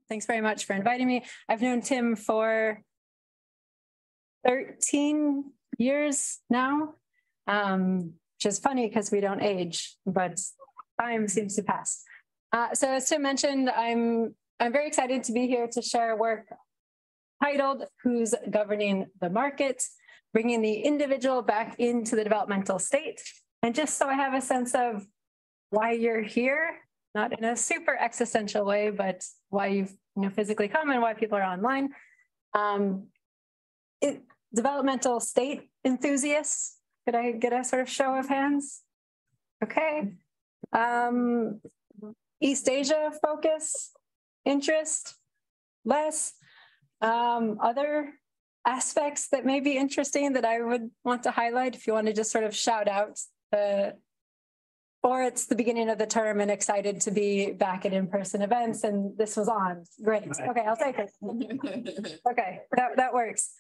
Thanks very much for inviting me. I've known Tim for 13 years now, which is funny because we don't age, but time seems to pass. So as Tim mentioned, I'm very excited to be here to share work titled Who's Governing the Market, bringing the individual back into the developmental state. And just so I have a sense of why you're here, not in a super existential way, but why you've physically come and why people are online. Developmental state enthusiasts, could I get a sort of show of hands? Okay. East Asia focus, interest, less. Other aspects that may be interesting that I would want to highlight, if you want to just sort of shout out or it's the beginning of the term and excited to be back at in-person events and this was on. Great. Okay, I'll take it. Okay, that works.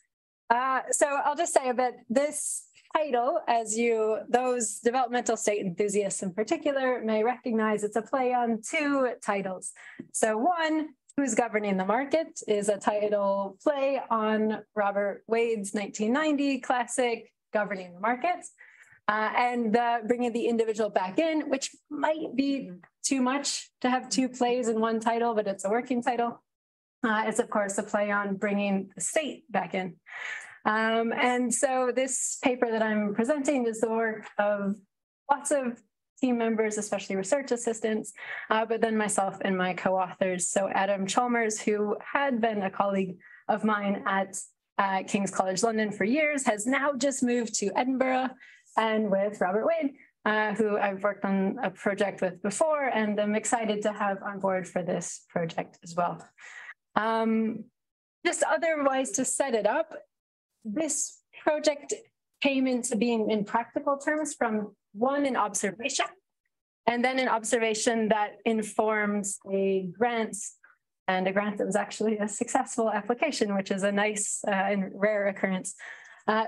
So I'll just say a bit, this title, as those developmental state enthusiasts in particular may recognize, it's a play on two titles. So one, Who's Governing the Market, is a title play on Robert Wade's 1990 classic, Governing the Market. And bringing the individual back in, which might be too much to have two plays in one title, but it's a working title. It's, of course, a play on bringing the state back in. And so this paper that I'm presenting is the work of lots of team members, especially research assistants, but then myself and my co-authors. So Adam Chalmers, who had been a colleague of mine at King's College London for years, has now just moved to Edinburgh, and with Robert Wade, who I've worked on a project with before, and I'm excited to have on board for this project as well. Just otherwise to set it up, this project came into being in practical terms from an observation, and then an observation that informs a grant, and a grant that was actually a successful application, which is a nice and rare occurrence.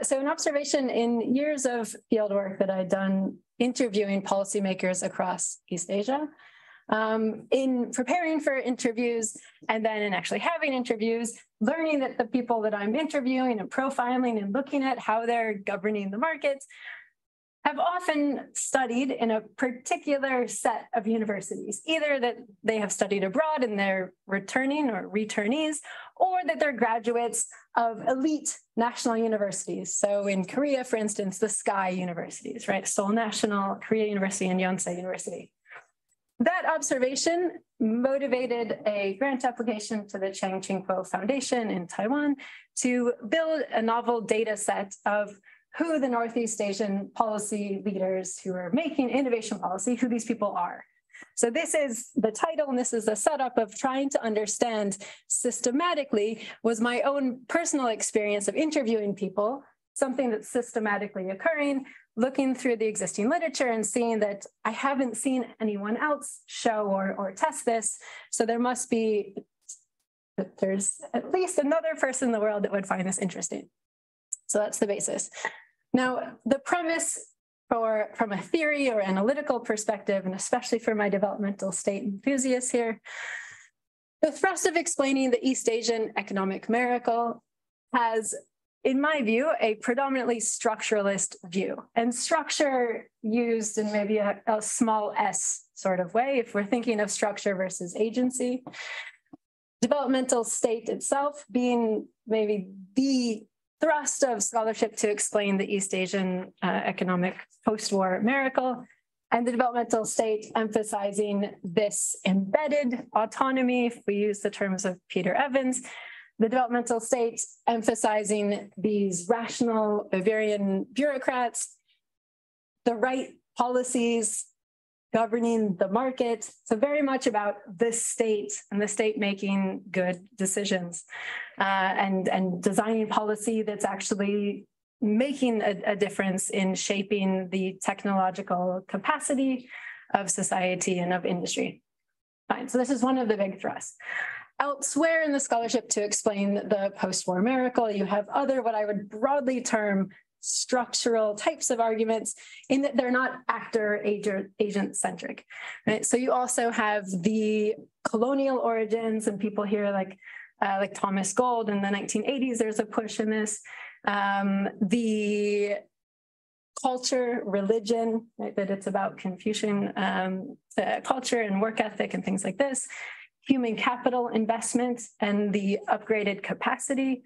So an observation in years of field work that I'd done interviewing policymakers across East Asia, in preparing for interviews and then in actually having interviews, learning that the people that I'm interviewing and profiling and looking at how they're governing the markets have often studied in a particular set of universities, either that they have studied abroad and they're returning or returnees, or that they're graduates of elite national universities. So in Korea, for instance, the SKY universities, right? Seoul National, Korea University, and Yonsei University. That observation motivated a grant application to the Chiang Ching-kuo Foundation in Taiwan to build a novel data set of who the Northeast Asian policy leaders who are making innovation policy, who these people are. So this is the title, and this is the setup of trying to understand systematically, was my own personal experience of interviewing people, something that's systematically occurring, looking through the existing literature and seeing that I haven't seen anyone else show or test this. So there must be, there's at least another person in the world that would find this interesting. So that's the basis. Now, the premise from a theory or analytical perspective, and especially for my developmental state enthusiasts here, the thrust of explaining the East Asian economic miracle has, in my view, a predominantly structuralist view, and structure used in maybe a small s sort of way, if we're thinking of structure versus agency. Developmental state itself being maybe the thrust of scholarship to explain the East Asian economic post-war miracle, and the developmental state emphasizing this embedded autonomy, if we use the terms of Peter Evans, the developmental state emphasizing these rational Bavarian bureaucrats, the right policies governing the market. So very much about the state and the state making good decisions and designing policy that's actually making a difference in shaping the technological capacity of society and of industry. Fine, so this is one of the big thrusts. Elsewhere in the scholarship to explain the post-war miracle, you have other, what I would broadly term, structural types of arguments in that they're not actor agent centric, right? So you also have the colonial origins, and people here like Thomas Gold in the 1980s, there's a push in this. The culture, religion, right, that it's about Confucian culture and work ethic and things like this. Human capital investment and the upgraded capacity.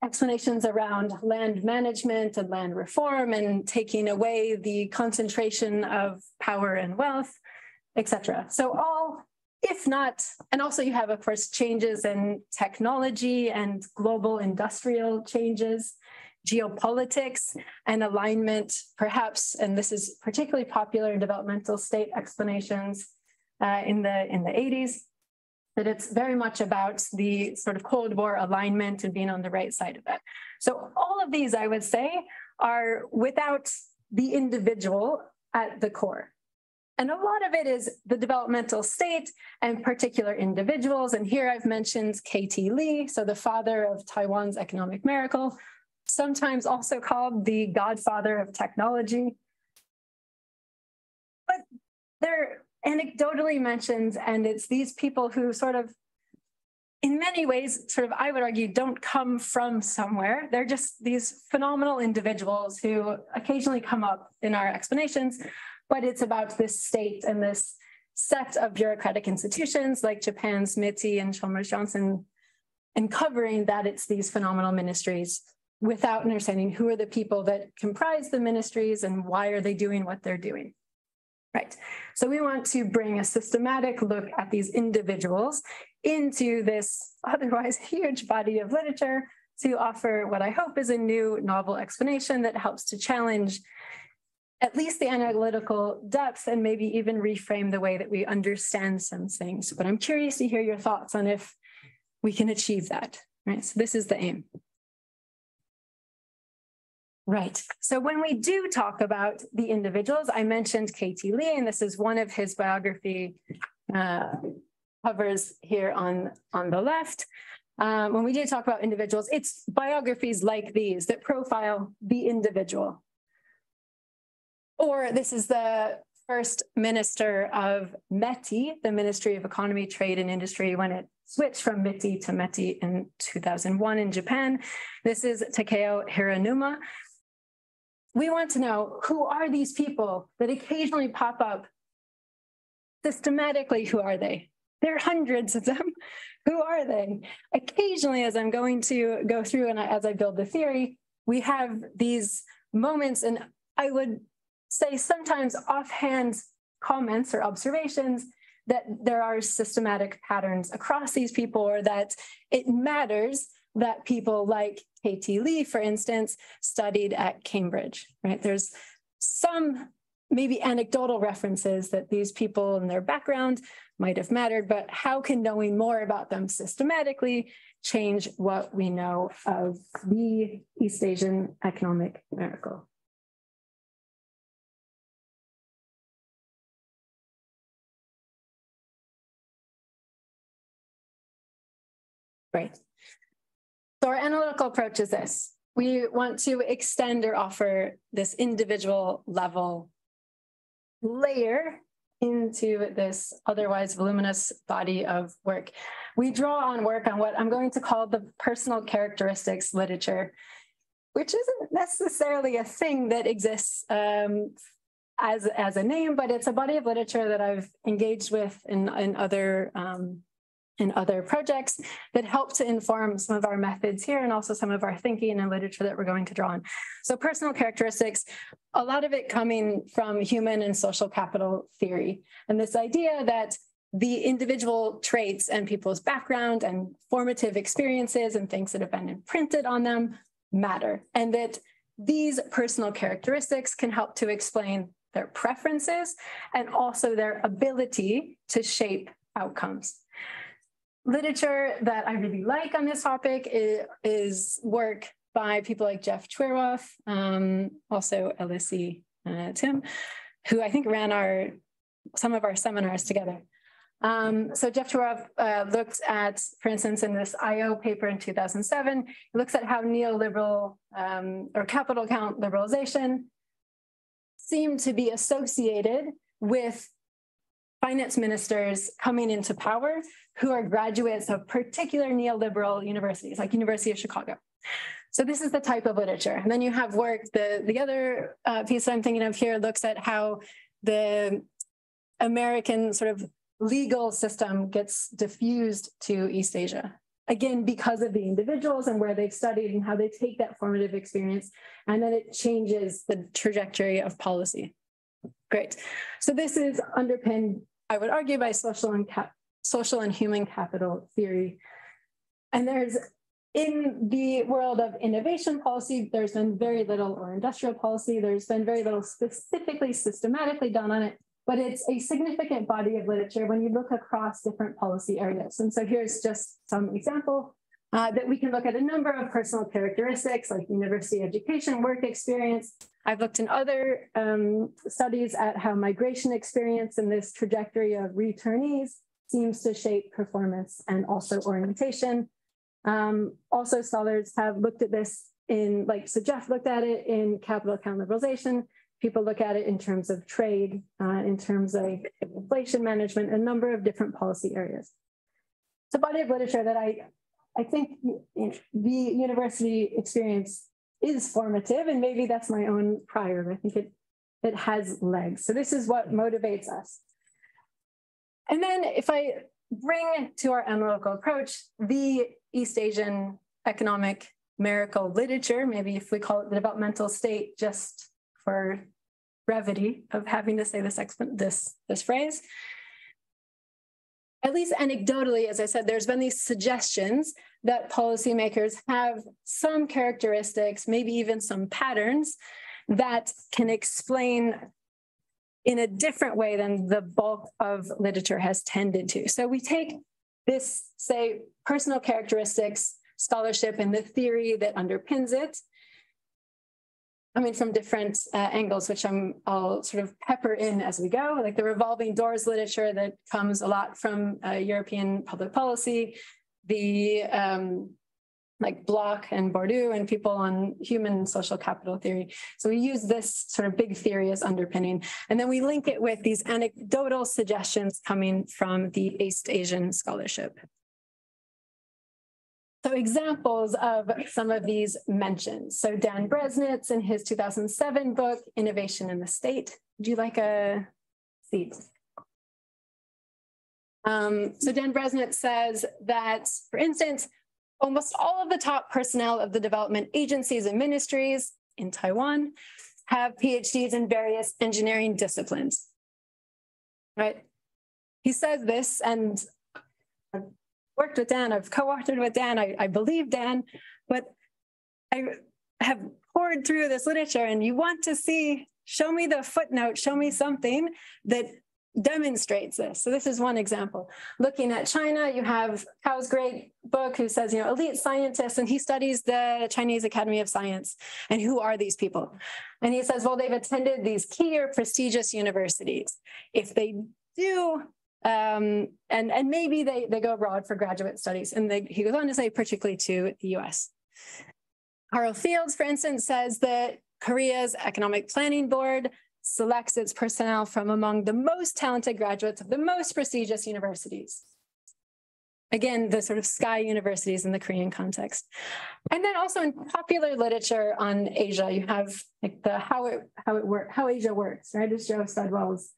Explanations around land management and land reform and taking away the concentration of power and wealth, etc. So all, if not, and also you have, of course, changes in technology and global industrial changes, geopolitics and alignment, perhaps, and this is particularly popular in developmental state explanations in the 80s, that it's very much about the sort of Cold War alignment and being on the right side of it. So all of these, I would say, are without the individual at the core. And a lot of it is the developmental state and particular individuals. And here I've mentioned K.T. Lee, so the father of Taiwan's economic miracle, sometimes also called the godfather of technology. But they're anecdotally mentioned, and it's these people who sort of, in many ways, sort of, I would argue, don't come from somewhere. They're just these phenomenal individuals who occasionally come up in our explanations, but it's about this state and this set of bureaucratic institutions like Japan's MITI and Chalmers Johnson, and covering that it's these phenomenal ministries without understanding who are the people that comprise the ministries and why are they doing what they're doing. Right. So we want to bring a systematic look at these individuals into this otherwise huge body of literature to offer what I hope is a new novel explanation that helps to challenge at least the analytical depth and maybe even reframe the way that we understand some things. But I'm curious to hear your thoughts on if we can achieve that. Right. So this is the aim. Right. So when we do talk about the individuals, I mentioned K.T. Lee, and this is one of his biography covers here on the left. When we do talk about individuals, it's biographies like these that profile the individual. Or this is the first minister of METI, the Ministry of Economy, Trade and Industry, when it switched from MITI to METI in 2001 in Japan. This is Takeo Hiranuma. We want to know, who are these people that occasionally pop up systematically? Who are they? There are hundreds of them. Who are they? Occasionally, as I'm going to go through and as I build the theory, we have these moments, and I would say sometimes offhand comments or observations that there are systematic patterns across these people, or that it matters that people like K.T. Lee, for instance, studied at Cambridge, right? There's some maybe anecdotal references that these people and their background might have mattered, but how can knowing more about them systematically change what we know of the East Asian economic miracle? Right. So our analytical approach is this. We want to extend or offer this individual level layer into this otherwise voluminous body of work. We draw on work on what I'm going to call the personal characteristics literature, which isn't necessarily a thing that exists as a name, but it's a body of literature that I've engaged with in other projects that help to inform some of our methods here and also some of our thinking and literature that we're going to draw on. So personal characteristics, a lot of it coming from human and social capital theory. And this idea that the individual traits and people's background and formative experiences and things that have been imprinted on them matter. And that these personal characteristics can help to explain their preferences and also their ability to shape outcomes. Literature that I really like on this topic is work by people like Jeff Twerwoff, also LSE Tim, who I think ran some of our seminars together. So Jeff Turov looked at, for instance, in this IO paper in 2007, he looks at how neoliberal or capital account liberalization seemed to be associated with finance ministers coming into power who are graduates of particular neoliberal universities, like University of Chicago. So this is the type of literature. And then you have work, the other piece I'm thinking of here looks at how the American sort of legal system gets diffused to East Asia. Again, because of the individuals and where they've studied and how they take that formative experience, and then it changes the trajectory of policy. Great. So this is underpinned, I would argue, by social and human capital theory. And there's, in the world of innovation policy, there's been very little, or industrial policy, there's been very little specifically, systematically done on it, but it's a significant body of literature when you look across different policy areas. And so here's just some example that we can look at a number of personal characteristics like university education, work experience. I've looked in other studies at how migration experience and this trajectory of returnees seems to shape performance and also orientation. Also, scholars have looked at this in, so Jeff looked at it in capital account liberalization. People look at it in terms of trade, in terms of inflation management, a number of different policy areas. It's a body of literature that I think the university experience is formative, and maybe that's my own prior, but I think it has legs. So this is what motivates us. And then if I bring to our analytical approach the East Asian economic miracle literature, maybe if we call it the developmental state, just for brevity of having to say this phrase. At least anecdotally, as I said, there's been these suggestions that policymakers have some characteristics, maybe even some patterns that can explain in a different way than the bulk of literature has tended to. So we take this, say, personal characteristics scholarship and the theory that underpins it, from different angles, which I'll sort of pepper in as we go, like the revolving doors literature that comes a lot from European public policy, the like Bloch and Bourdieu and people on human social capital theory. So we use this sort of big theory as underpinning, and then we link it with these anecdotal suggestions coming from the East Asian scholarship. So examples of some of these mentions. So Dan Bresnitz in his 2007 book, Innovation in the State. Would you like a seat? So Dan Bresnitz says that, for instance, almost all of the top personnel of the development agencies and ministries in Taiwan have PhDs in various engineering disciplines, right? He says this, and I've worked with Dan, I've co-authored with Dan, I believe Dan, but I have poured through this literature and you want to see, show me the footnote, show me something that demonstrates this. So this is one example. Looking at China, you have Kao's great book who says, elite scientists, and he studies the Chinese Academy of Science. And who are these people? And he says, well, they've attended these key or prestigious universities. If they do, and maybe they go abroad for graduate studies. And he goes on to say, particularly to the US. Carl Fields, for instance, says that Korea's Economic Planning Board selects its personnel from among the most talented graduates of the most prestigious universities. Again, the sort of sky universities in the Korean context. And then also in popular literature on Asia, you have like the how Asia works, right? It's Joe Studwell's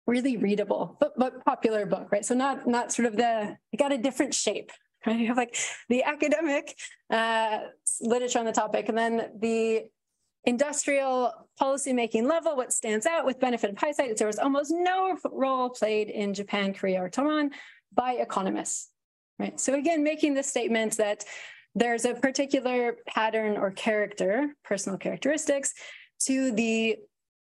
really readable, but popular book, right? So not sort of it got a different shape, right? You have like the academic literature on the topic, and then the industrial policymaking level, what stands out with benefit of hindsight, there was almost no role played in Japan, Korea, or Taiwan by economists, right? So again, making the statement that there's a particular pattern or character, personal characteristics, to the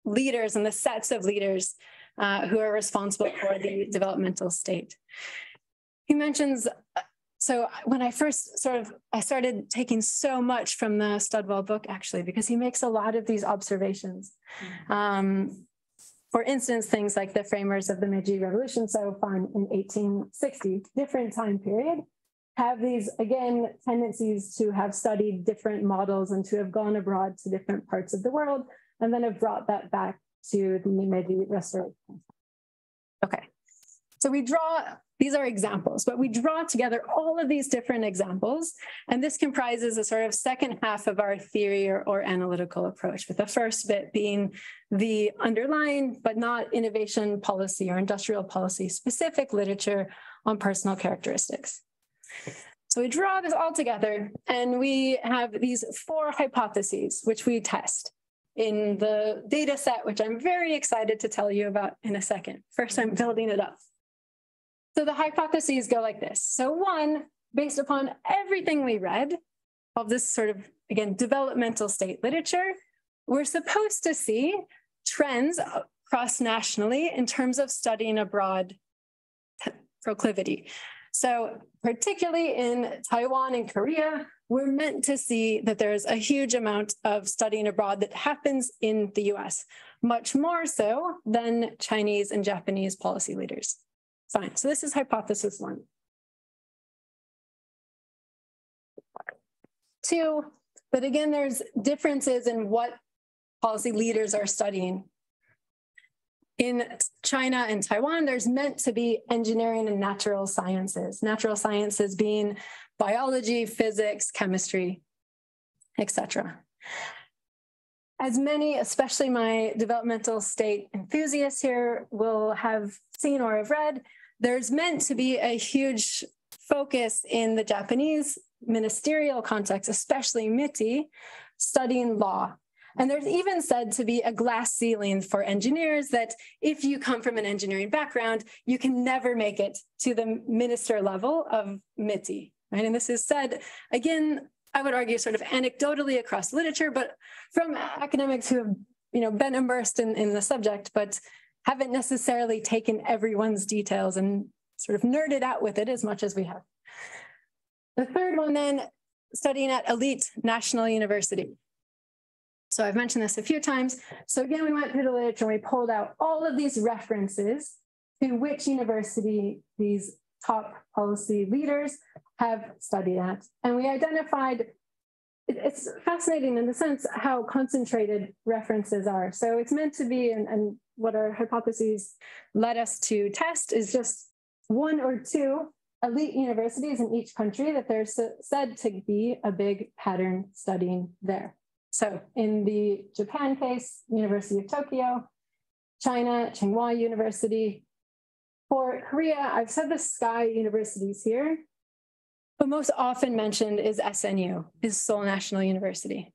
leaders and the sets of leaders who are responsible for the developmental state. He mentions, so when I first I started taking so much from the Studwell book, actually, because he makes a lot of these observations. for instance, things like the framers of the Meiji Revolution, so fun in 1860, different time period, have these, again, tendencies to have studied different models and to have gone abroad to different parts of the world, and then have brought that back to the Meiji Restoration. Okay, so these are examples, but we draw together all of these different examples, and this comprises a sort of second half of our theory or analytical approach, with the first bit being the underlying, but not innovation policy or industrial policy specific literature on personal characteristics. So we draw this all together, and we have these 4 hypotheses, which we test in the data set, which I'm very excited to tell you about in a second. First, I'm building it up. So the hypotheses go like this. So 1, based upon everything we read of this sort of, again, developmental state literature, we're supposed to see trends cross-nationally in terms of studying abroad proclivity. So particularly in Taiwan and Korea, we're meant to see that there's a huge amount of studying abroad that happens in the US, much more so than Chinese and Japanese policy leaders. Fine, so this is hypothesis 1. 2, but again, there's differences in what policy leaders are studying. In China and Taiwan, there's meant to be engineering and natural sciences being biology, physics, chemistry, etc. As many, especially my developmental state enthusiasts here, will have seen or have read, there's meant to be a huge focus in the Japanese ministerial context, especially MITI, studying law. And there's even said to be a glass ceiling for engineers that if you come from an engineering background, you can never make it to the minister level of MITI, right? And this is said, again, I would argue sort of anecdotally across literature, but from academics who have been immersed in the subject, but haven't necessarily taken everyone's details and sort of nerded out with it as much as we have. The third one then, studying at elite national university. So I've mentioned this a few times. So again, we went through the literature and we pulled out all of these references to which university these top policy leaders have studied at. And we identified, it's fascinating in the sense how concentrated references are. So it's meant to be, and what our hypotheses led us to test is just 1 or 2 elite universities in each country that there's said to be a big pattern studying there. So in the Japan case, University of Tokyo, China, Tsinghua University. For Korea, I've said the Sky universities here, but most often mentioned is SNU, is Seoul National University.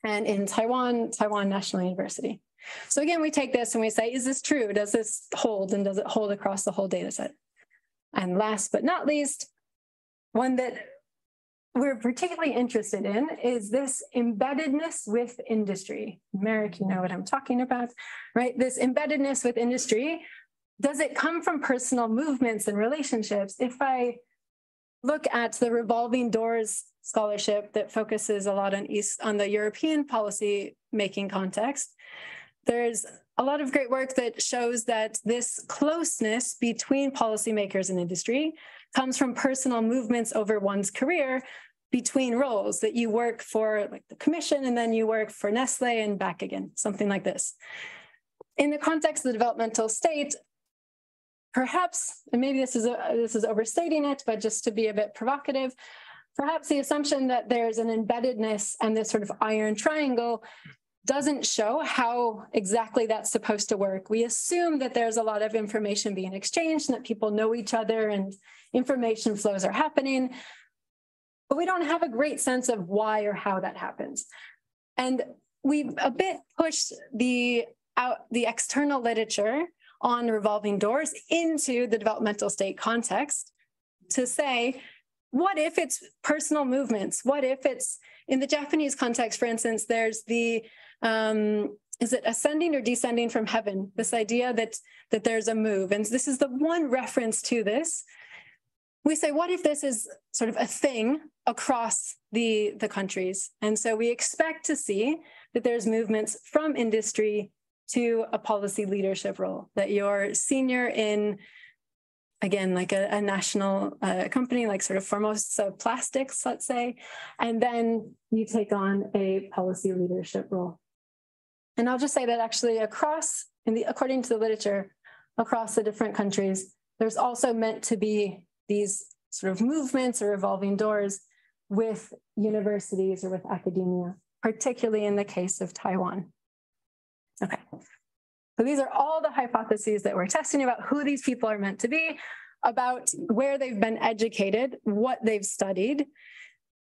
And in Taiwan, Taiwan National University. So again, we take this and we say, is this true? Does this hold? And does it hold across the whole data set? And last but not least, one that we're particularly interested in is this embeddedness with industry. Merrick, you know what I'm talking about, right? This embeddedness with industry, does it come from personal movements and relationships? If I look at the revolving doors scholarship that focuses a lot on the European policy making context, there's a lot of great work that shows that this closeness between policymakers and industry comes from personal movements over one's career between roles, that you work for like the commission and then you work for Nestle and back again, something like this. In the context of the developmental state, perhaps, and maybe this is overstating it, but just to be a bit provocative, perhaps the assumption that there's an embeddedness and this sort of iron triangle doesn't show how exactly that's supposed to work. We assume that there's a lot of information being exchanged and that people know each other and information flows are happening, but we don't have a great sense of why or how that happens. And we've a bit pushed the external literature on revolving doors into the developmental state context to say, what if it's personal movements? What if it's, in the Japanese context, for instance, there's the, is it ascending or descending from heaven? This idea that there's a move. And this is the one reference to this. We say, what if this is sort of a thing across the countries? And so we expect to see that there's movements from industry to a policy leadership role, that you're senior in, again, like a national company, like sort of Formosa Plastics, let's say, and then you take on a policy leadership role. And I'll just say that actually according to the literature, across the different countries, there's also meant to be these sort of movements or revolving doors with universities or with academia, particularly in the case of Taiwan. Okay. So these are all the hypotheses that we're testing about who these people are meant to be, about where they've been educated, what they've studied,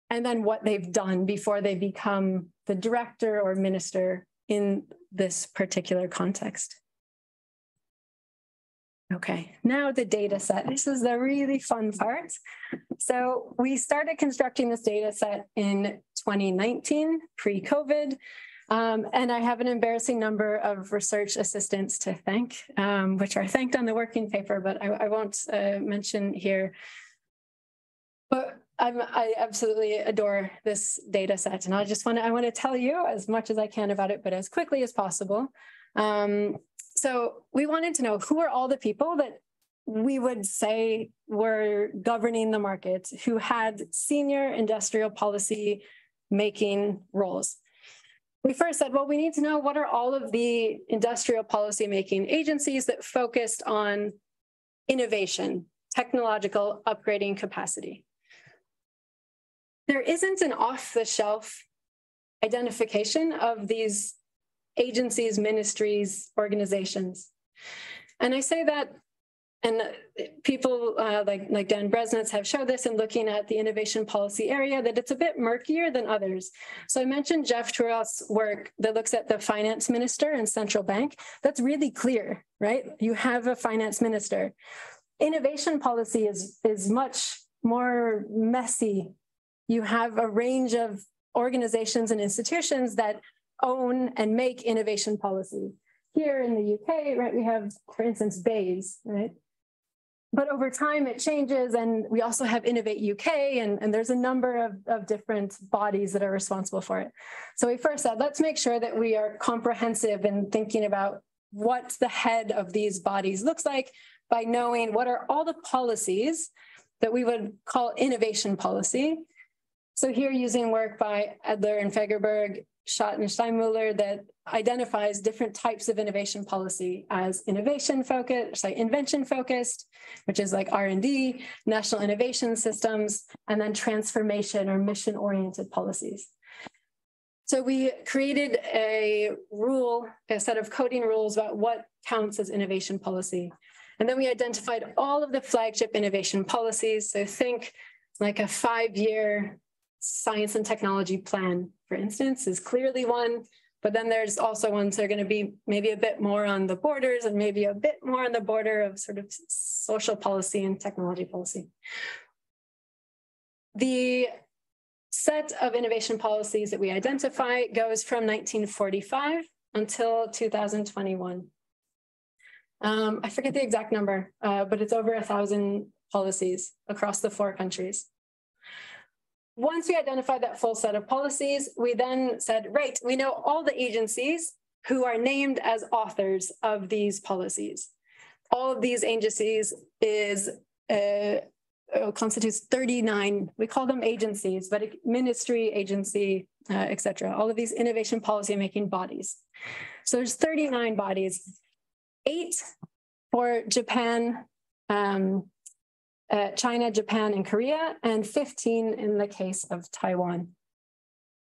and then what they've done before they become the director or minister in this particular context. Okay, now the data set. This is the really fun part. So we started constructing this data set in 2019, pre-COVID, and I have an embarrassing number of research assistants to thank, which are thanked on the working paper, but I won't mention here. But I absolutely adore this data set, and I want to tell you as much as I can about it, but as quickly as possible. So we wanted to know who are all the people that we would say were governing the market, who had senior industrial policy making roles. We first said, well, we need to know what are all of the industrial policy making agencies that focused on innovation, technological upgrading capacity. There isn't an off-the-shelf identification of these agencies, ministries, organizations. And I say that, and people like Dan Bresnitz have showed this in looking at the innovation policy area, that it's a bit murkier than others. So I mentioned Jeff Truroth's work that looks at the finance minister and central bank. That's really clear, right? You have a finance minister. Innovation policy is much more messy. You have a range of organizations and institutions that own and make innovation policy. Here in the UK, right, we have, for instance, BEIS, right? But over time it changes, and we also have Innovate UK, and there's a number of different bodies that are responsible for it. So we first said, let's make sure that we are comprehensive in thinking about what the head of these bodies looks like by knowing what are all the policies that we would call innovation policy. So here, using work by Adler and Fagerberg, Schott and Steinmuller, that identifies different types of innovation policy as invention focused, which is like R&D, national innovation systems, and then transformation or mission-oriented policies. So we created a set of coding rules about what counts as innovation policy. And then we identified all of the flagship innovation policies. So think like a 5-year science and technology plan, for instance, is clearly one, but then there's also ones that are going to be maybe a bit more on the borders and maybe a bit more on the border of sort of social policy and technology policy. The set of innovation policies that we identify goes from 1945 until 2021. I forget the exact number, but it's over 1,000 policies across the 4 countries. Once we identified that full set of policies, we then said, right, we know all the agencies who are named as authors of these policies. All of these agencies constitutes 39, we call them agencies, but ministry, agency, et cetera, all of these innovation policy making bodies. So there's 39 bodies, 8 for Japan, China, Japan, and Korea, and 15 in the case of Taiwan.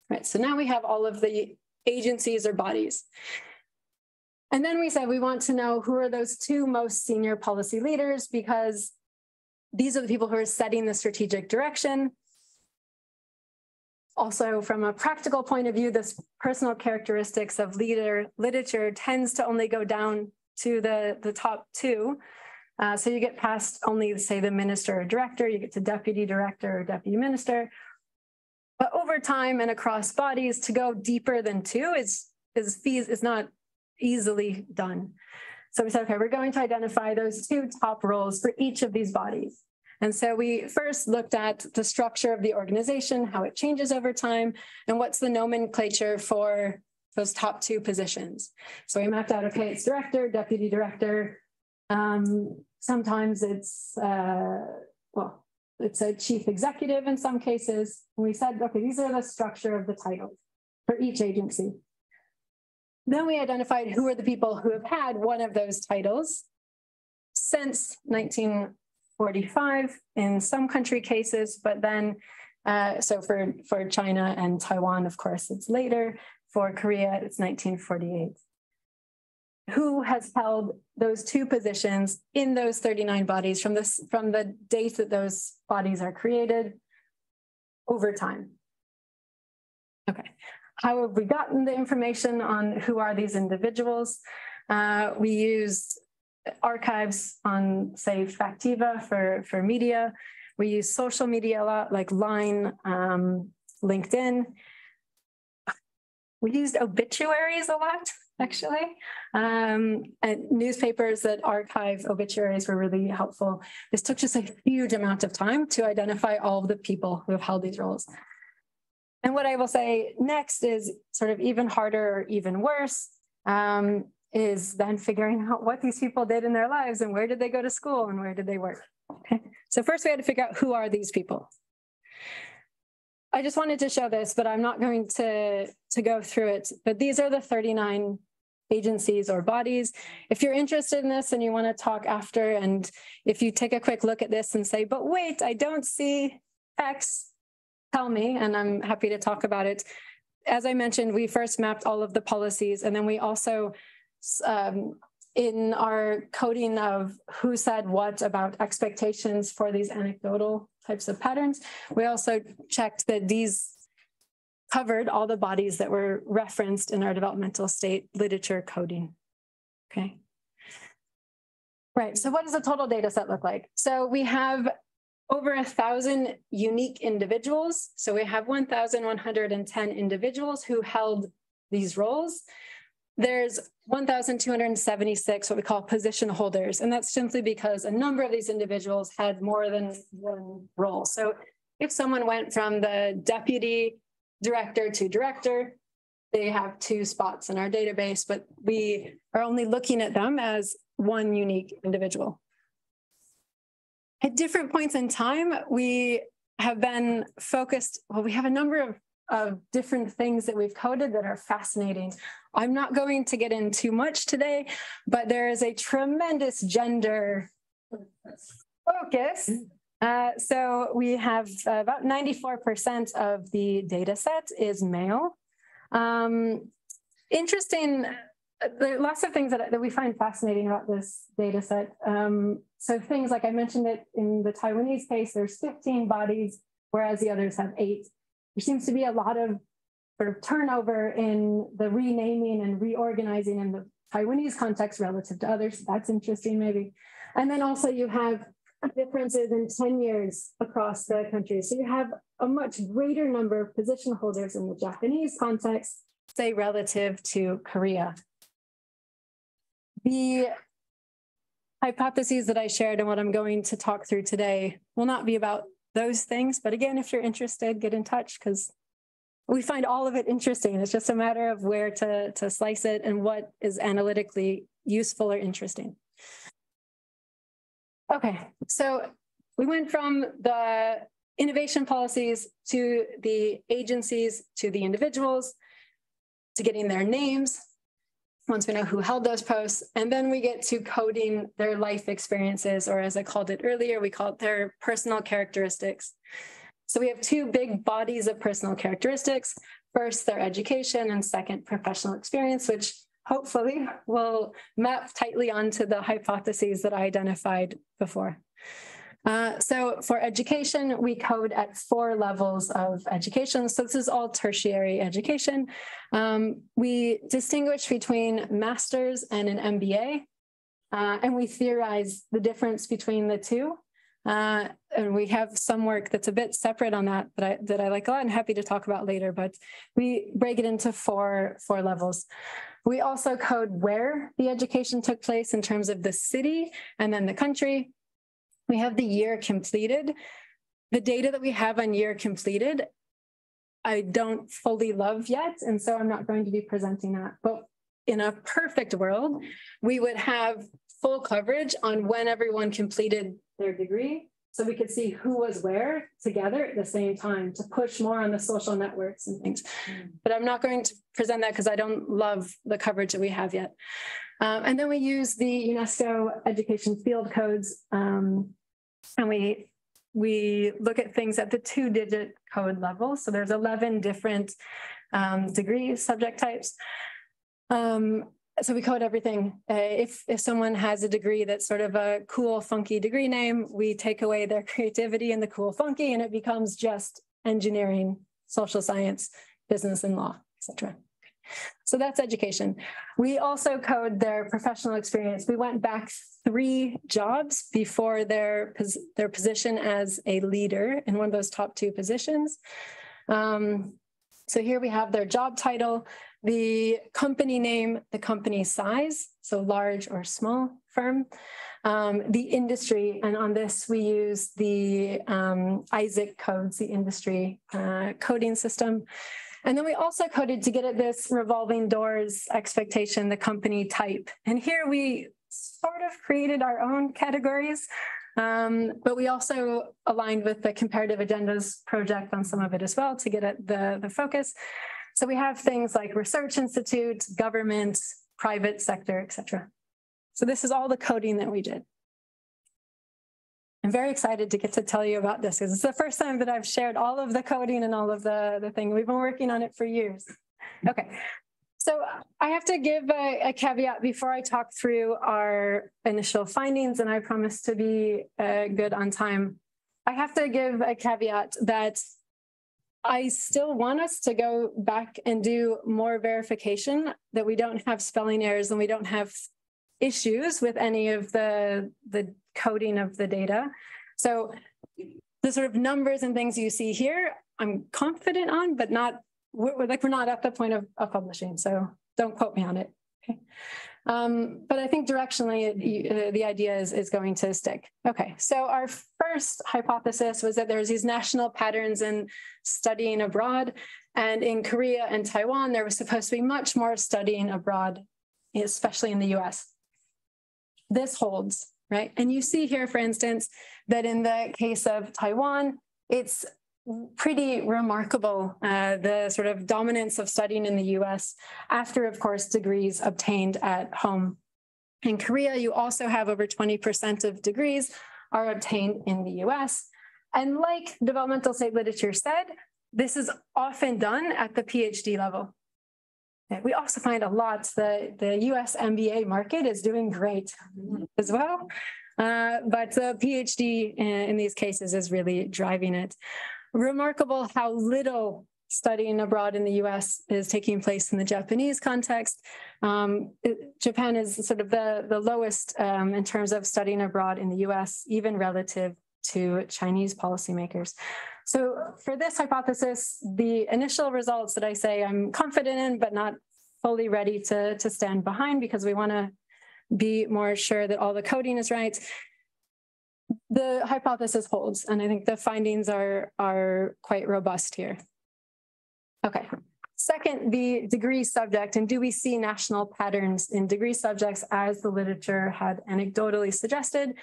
Right, so now we have all of the agencies or bodies. And then we said we want to know who are those 2 most senior policy leaders, because these are the people who are setting the strategic direction. Also, from a practical point of view, this personal characteristics of literature tends to only go down to the top 2. So you get past only, say, the minister or director, you get to deputy director or deputy minister. But over time and across bodies, to go deeper than 2 is not easily done. So we said, okay, we're going to identify those 2 top roles for each of these bodies. And so we first looked at the structure of the organization, how it changes over time, and what's the nomenclature for those top two positions. So we mapped out, okay, it's director, deputy director. Sometimes it's, well, it's a chief executive in some cases. And we said, okay, these are the structure of the titles for each agency. Then we identified who are the people who have had one of those titles since 1945 in some country cases, but then, so for China and Taiwan, of course, it's later. For Korea, it's 1948. Who has held those two positions in those 39 bodies from the date that those bodies are created over time? Okay. How have we gotten the information on who are these individuals? We used archives on, say, Factiva for media. We use social media a lot, like Line, LinkedIn. We used obituaries a lot, actually. And newspapers that archive obituaries were really helpful. This took just a huge amount of time to identify all of the people who have held these roles. And what I will say next is sort of even harder or even worse, is then figuring out what these people did in their lives and where did they go to school and where did they work. Okay. So first we had to figure out who are these people. I just wanted to show this, but I'm not going to go through it. But these are the 39 agencies or bodies. If you're interested in this and you want to talk after, and if you take a quick look at this and say, but wait, I don't see X, tell me, and I'm happy to talk about it. As I mentioned, we first mapped all of the policies, and then we also, in our coding of who said what about expectations for these anecdotal types of patterns, we also checked that these covered all the bodies that were referenced in our developmental state literature coding. Okay. Right, so what does a total data set look like? So we have over 1,000 unique individuals. So we have 1,110 individuals who held these roles. There's 1,276 what we call position holders, and that's simply because a number of these individuals had more than one role. So if someone went from the deputy director to director, they have 2 spots in our database, but we are only looking at them as one unique individual. At different points in time, we have been focused, well, we have a number of different things that we've coded that are fascinating. I'm not going to get in too much today, but there is a tremendous gender focus. So we have about 94% of the data set is male. Interesting, there are lots of things that we find fascinating about this data set. So things like I mentioned it in the Taiwanese case, there's 15 bodies, whereas the others have 8. There seems to be a lot of sort of turnover in the renaming and reorganizing in the Taiwanese context relative to others. That's interesting, maybe. And then also you have differences in tenures across the country. So you have a much greater number of position holders in the Japanese context, say, relative to Korea. The hypotheses that I shared and what I'm going to talk through today will not be about those things. But again, if you're interested, get in touch, because we find all of it interesting. It's just a matter of where to slice it and what is analytically useful or interesting. Okay, so we went from the innovation policies to the agencies to the individuals to getting their names, once we know who held those posts, and then we get to coding their life experiences, or as I called it earlier, we call it their personal characteristics. So we have 2 big bodies of personal characteristics. First, their education, and second, professional experience, which hopefully will map tightly onto the hypotheses that I identified before. So for education, we code at 4 levels of education. So this is all tertiary education. We distinguish between master's and an MBA, and we theorize the difference between the 2. And we have some work that's a bit separate on that that I like a lot and happy to talk about later, but we break it into 4 levels. We also code where the education took place in terms of the city and then the country. We have the year completed. The data that we have on year completed I don't fully love yet, and so I'm not going to be presenting that. But in a perfect world, we would have full coverage on when everyone completed their degree, so we could see who was where together at the same time to push more on the social networks and things. But I'm not going to present that because I don't love the coverage that we have yet. And then we use the UNESCO education field codes, and we look at things at the 2-digit code level. So there's 11 different degree subject types. So we code everything. If someone has a degree that's sort of a cool, funky degree name, we take away their creativity and the cool, funky, and it becomes just engineering, social science, business, and law, etc. So that's education. We also code their professional experience. We went back 3 jobs before their position as a leader in one of those top 2 positions. So here we have their job title, the company name, the company size, so large or small firm, the industry, and on this we use the ISIC codes, the industry coding system. And then we also coded to get at this revolving doors expectation, the company type. And here we sort of created our own categories, but we also aligned with the comparative agendas project on some of it as well to get at the focus. So we have things like research institute, government, private sector, etc. So this is all the coding that we did. I'm very excited to get to tell you about this because it's the first time that I've shared all of the coding and all of the thing. We've been working on it for years. Okay, so I have to give a caveat before I talk through our initial findings, and I promise to be good on time. I have to give a caveat that I still want us to go back and do more verification, that we don't have spelling errors and we don't have issues with any of the coding of the data. So the sort of numbers and things you see here, I'm confident on, but we're not at the point of publishing, so don't quote me on it. Okay. But I think directionally, the idea is going to stick. Okay, so our first hypothesis was that there's these national patterns in studying abroad, and in Korea and Taiwan, there was supposed to be much more studying abroad, especially in the US. This holds, right? And you see here, for instance, that in the case of Taiwan, it's pretty remarkable, the sort of dominance of studying in the US after, of course, degrees obtained at home. In Korea, you also have over 20% of degrees are obtained in the US. And like developmental state literature said, this is often done at the PhD level. We also find a lot that the US MBA market is doing great as well. But the PhD in these cases is really driving it. Remarkable how little studying abroad in the US is taking place in the Japanese context. Japan is sort of the lowest in terms of studying abroad in the US, even relative to Chinese policymakers. So for this hypothesis, the initial results that I say I'm confident in, but not fully ready to stand behind because we want to be more sure that all the coding is right. The hypothesis holds, and I think the findings are quite robust here. Okay. Second, the degree subject, and do we see national patterns in degree subjects as the literature had anecdotally suggested?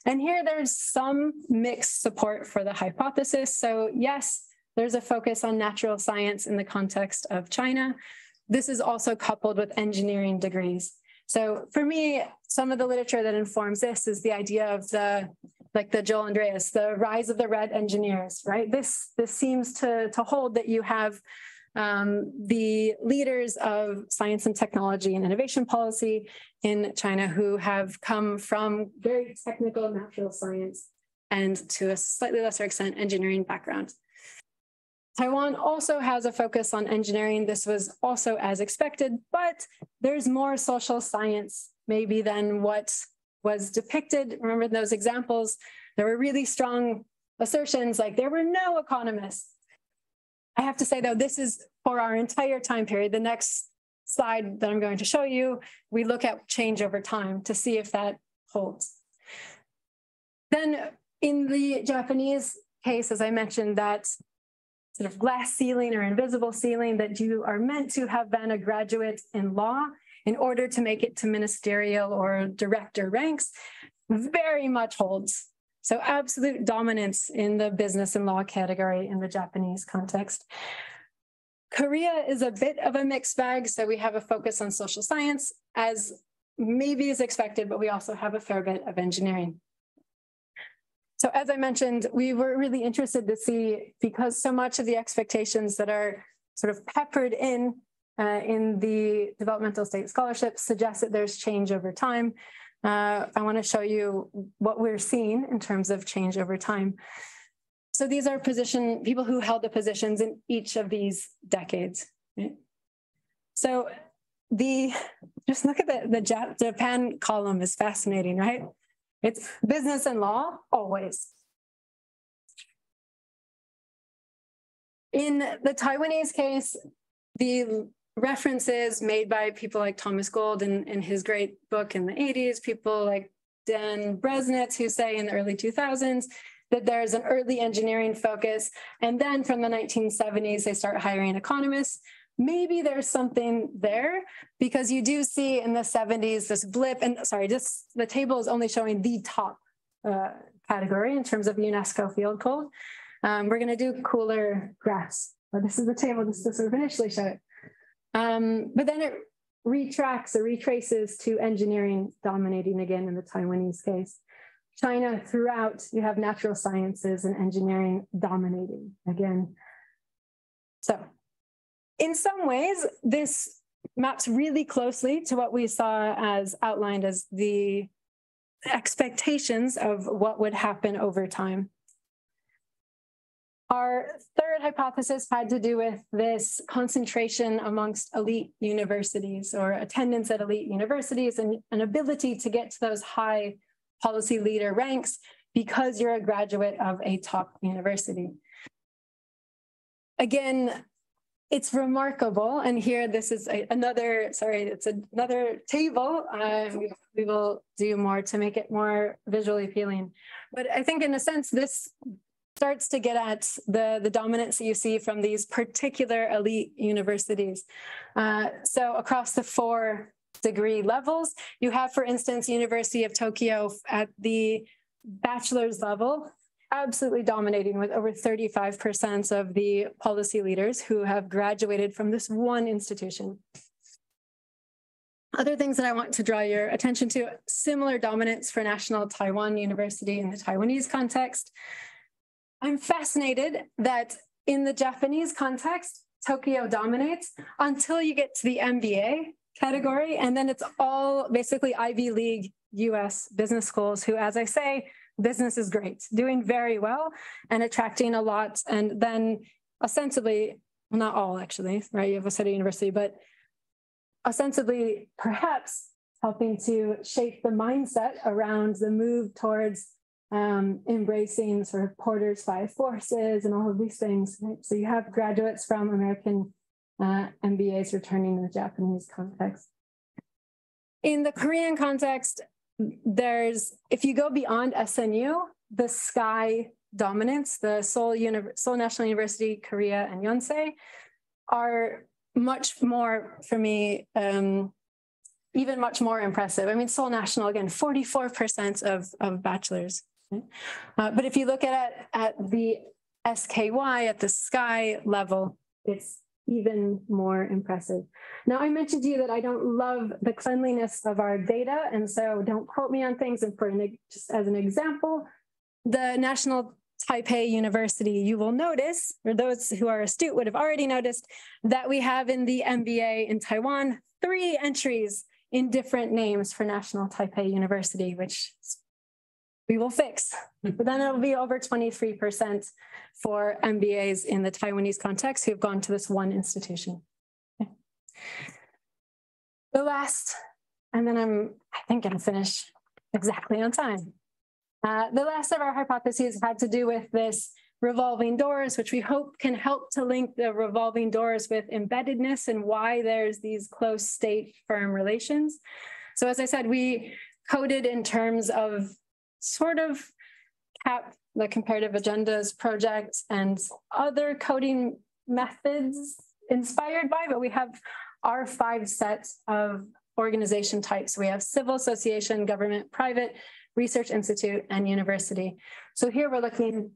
And here there's some mixed support for the hypothesis. So yes, there's a focus on natural science in the context of China. This is also coupled with engineering degrees. So for me, some of the literature that informs this is the idea of the Joel Andreas, the rise of the red engineers, right? This seems to hold that you have the leaders of science and technology and innovation policy in China who have come from very technical natural science and to a slightly lesser extent, engineering background. Taiwan also has a focus on engineering. This was also as expected, but there's more social science maybe than what was depicted. Remember those examples? There were really strong assertions like there were no economists. I have to say, though, this is for our entire time period. The next slide that I'm going to show you, we look at change over time to see if that holds. Then in the Japanese case, as I mentioned, that sort of glass ceiling or invisible ceiling that you are meant to have been a graduate in law in order to make it to ministerial or director ranks very much holds. So absolute dominance in the business and law category in the Japanese context. Korea is a bit of a mixed bag, so we have a focus on social science, as maybe is expected, but we also have a fair bit of engineering. So as I mentioned, we were really interested to see, because so much of the expectations that are sort of peppered in the developmental state scholarship suggest that there's change over time. I want to show you what we're seeing in terms of change over time. So these are people who held the positions in each of these decades. Right? So just look at the Japan column is fascinating, right? It's business and law, always. In the Taiwanese case, the references made by people like Thomas Gold in his great book in the 80s, people like Dan Bresnitz who say in the early 2000s that there's an early engineering focus. And then from the 1970s, they start hiring economists. Maybe there's something there, because you do see in the 70s this blip, and sorry, the table is only showing the top category in terms of UNESCO field code. We're going to do cooler graphs, but this is the table just to sort of initially show it. But then it retraces to engineering dominating again in the Taiwanese case. China throughout, you have natural sciences and engineering dominating again. So in some ways, this maps really closely to what we saw as outlined as the expectations of what would happen over time. Our third hypothesis had to do with this concentration amongst elite universities, or attendance at elite universities, and an ability to get to those high policy leader ranks because you're a graduate of a top university. Again, it's remarkable, and here this is another table. We will do more to make it more visually appealing. But I think in a sense, this starts to get at the dominance that you see from these particular elite universities. So across the 4 degree levels, you have, for instance, University of Tokyo at the bachelor's level, absolutely dominating with over 35% of the policy leaders who have graduated from this one institution. Other things that I want to draw your attention to: similar dominance for National Taiwan University in the Taiwanese context. I'm fascinated that in the Japanese context, Tokyo dominates until you get to the MBA category, and then it's all basically Ivy League US business schools who, as I say, business is great, doing very well and attracting a lot, and then ostensibly, well, not all actually, right? You have a Waseda University, but ostensibly perhaps helping to shape the mindset around the move towards embracing sort of Porter's 5 forces and all of these things. Right? So you have graduates from American MBAs returning in the Japanese context. In the Korean context, if you go beyond SNU, the SKY dominance, the Seoul National University, Korea, and Yonsei are much more, for me, even much more impressive. I mean, Seoul National, again, 44% of bachelors. But if you look at the SKY, at the SKY level, it's even more impressive. Now, I mentioned to you that I don't love the cleanliness of our data, and so don't quote me on things. And just as an example, the National Taipei University, you will notice, or those who are astute would have already noticed, that we have in the MBA in Taiwan 3 entries in different names for National Taipei University, which we will fix. But then it'll be over 23% for MBAs in the Taiwanese context who have gone to this one institution. Okay. The last, and then I think I'm finished exactly on time. The last of our hypotheses had to do with this revolving doors, which we hope can help to link the revolving doors with embeddedness and why there's these close state-firm relations. So as I said, we coded in terms of sort of the comparative agendas project and other coding methods inspired by, but we have our 5 sets of organization types. We have civil, association, government, private, research institute, and university. So here we're looking,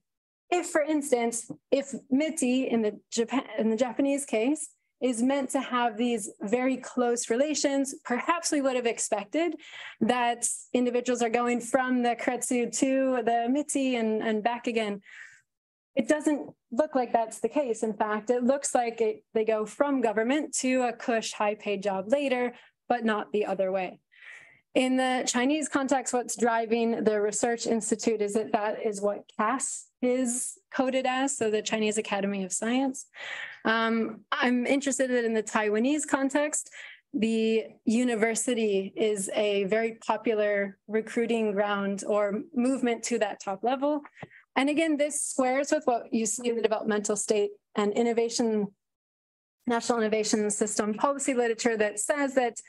if for instance, if MITI in the Japanese case is meant to have these very close relations, perhaps we would have expected that individuals are going from the Kretsu to the MITI and back again. It doesn't look like that's the case. In fact, it looks like they go from government to a cush high-paid job later, but not the other way. In the Chinese context, what's driving the research institute is that is what CAS is coded as, so the Chinese Academy of Science. I'm interested in the Taiwanese context. The university is a very popular recruiting ground or movement to that top level. And again, this squares with what you see in the developmental state and innovation, national innovation system policy literature that says that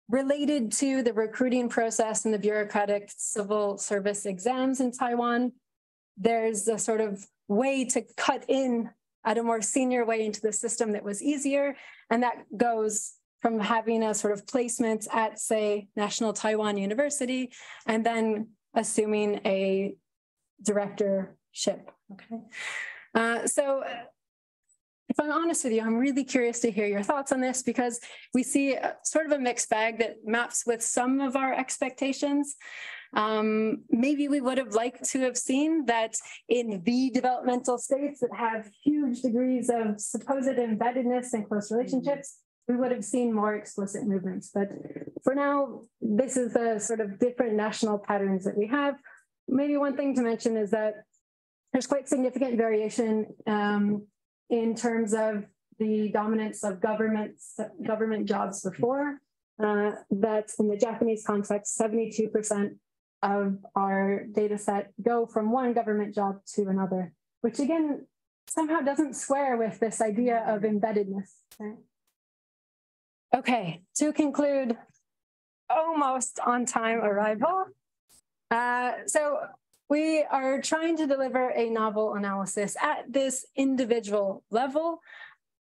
related to the recruiting process and the bureaucratic civil service exams in Taiwan, there's a sort of way to cut in at a more senior way into the system that was easier. And that goes from having a sort of placement at, say, National Taiwan University, and then assuming a directorship, okay? So if I'm honest with you, I'm really curious to hear your thoughts on this, because we see sort of a mixed bag that maps with some of our expectations. Maybe we would have liked to have seen that in the developmental states that have huge degrees of supposed embeddedness and close relationships, we would have seen more explicit movements. But for now, this is the sort of different national patterns that we have. Maybe one thing to mention is that there's quite significant variation in terms of the dominance of government jobs before. That in the Japanese context, 72% of our data set go from one government job to another, which again, somehow doesn't square with this idea of embeddedness. Right? Okay, to conclude, almost on time arrival. So we are trying to deliver a novel analysis at this individual level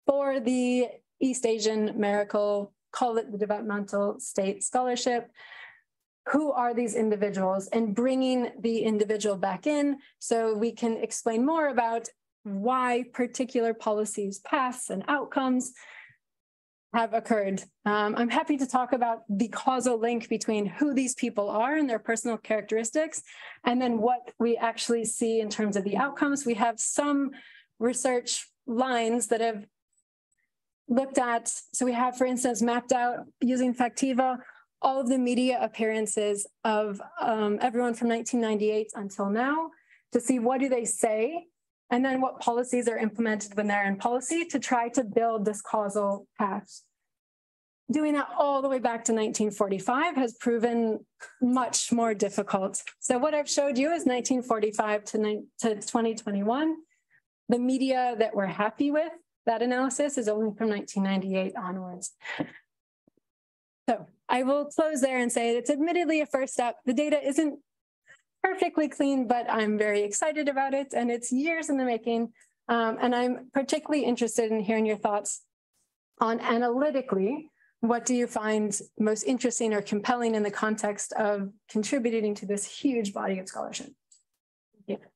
for the East Asian Miracle, call it the developmental state scholarship. Who are these individuals, and bringing the individual back in so we can explain more about why particular policies, paths, and outcomes have occurred. I'm happy to talk about the causal link between who these people are and their personal characteristics, and then what we actually see in terms of the outcomes. We have some research lines that have looked at, so we have, for instance, mapped out using Factiva all of the media appearances of everyone from 1998 until now to see what do they say, and then what policies are implemented when they're in policy to try to build this causal path. Doing that all the way back to 1945 has proven much more difficult. So what I've showed you is 1945 to 2021. The media that we're happy with, that analysis is only from 1998 onwards. So I will close there and say it's admittedly a first step. The data isn't perfectly clean, but I'm very excited about it, and it's years in the making. And I'm particularly interested in hearing your thoughts on analytically, what do you find most interesting or compelling in the context of contributing to this huge body of scholarship? Thank you.